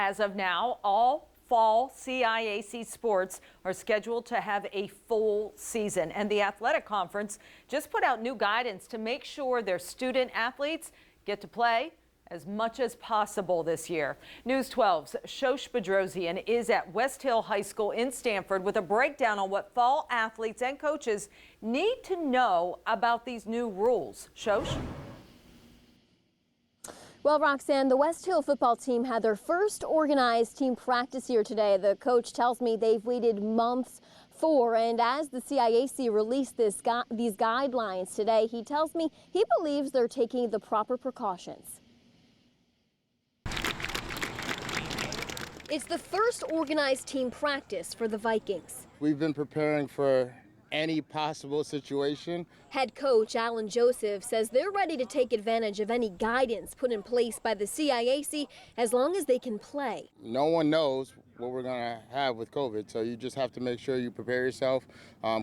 as of now, all fall CIAC sports are scheduled to have a full season, and the athletic conference just put out new guidance to make sure their student athletes get to play as much as possible this year. News 12's Shosh Bedrosian is at West Hill High School in Stamford with a breakdown on what fall athletes and coaches need to know about these new rules. Shosh? Well, Roxanne, the West Hill football team had their first organized team practice here today. The coach tells me they've waited months for, and as the CIAC released these guidelines today, he tells me he believes they're taking the proper precautions. It's the first organized team practice for the Vikings. We've been preparing for any possible situation. Head coach Alan Joseph says they're ready to take advantage of any guidance put in place by the CIAC as long as they can play. No one knows what we're going to have with COVID, so you just have to make sure you prepare yourself,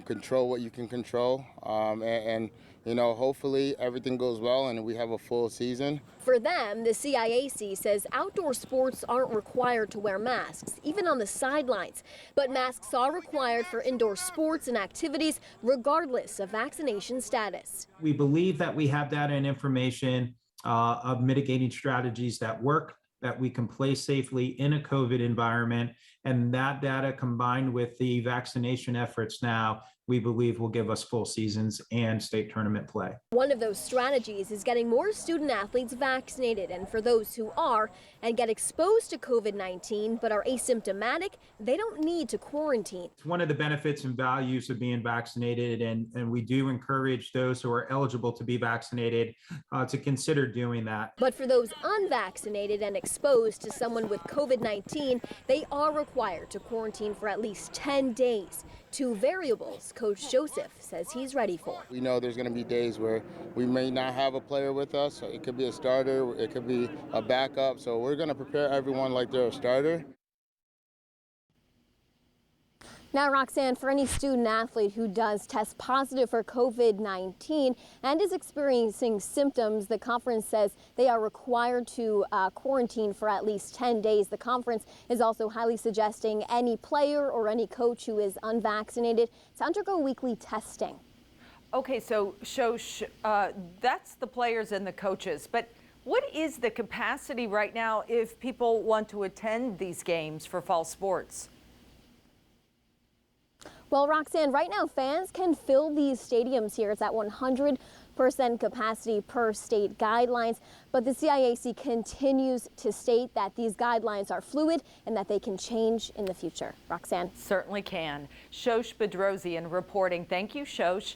control what you can control, and you know, hopefully everything goes well and we have a full season. For them, the CIAC says outdoor sports aren't required to wear masks, even on the sidelines. But masks are required for indoor sports and activities, regardless of vaccination status. We believe that we have data and information of mitigating strategies that work, that we can play safely in a COVID environment. And that data combined with the vaccination efforts now, we believe will give us full seasons and state tournament play. One of those strategies is getting more student athletes vaccinated, and for those who are and get exposed to COVID-19 but are asymptomatic, they don't need to quarantine. It's one of the benefits and values of being vaccinated, and we do encourage those who are eligible to be vaccinated to consider doing that. But for those unvaccinated and exposed to someone with COVID-19, they are required to quarantine for at least 10 days. Two variables Coach Joseph says he's ready for. We know there's going to be days where we may not have a player with us. So it could be a starter, it could be a backup. So we're going to prepare everyone like they're a starter. Now, Roxanne, for any student athlete who does test positive for COVID-19 and is experiencing symptoms, the conference says they are required to quarantine for at least 10 days. The conference is also highly suggesting any player or any coach who is unvaccinated to undergo weekly testing. Okay, so Shosh, that's the players and the coaches, but what is the capacity right now if people want to attend these games for fall sports? Well, Roxanne, right now fans can fill these stadiums here. It's at 100% capacity per state guidelines, but the CIAC continues to state that these guidelines are fluid and that they can change in the future. Roxanne. Certainly can. Shosh Bedrosian reporting. Thank you, Shosh.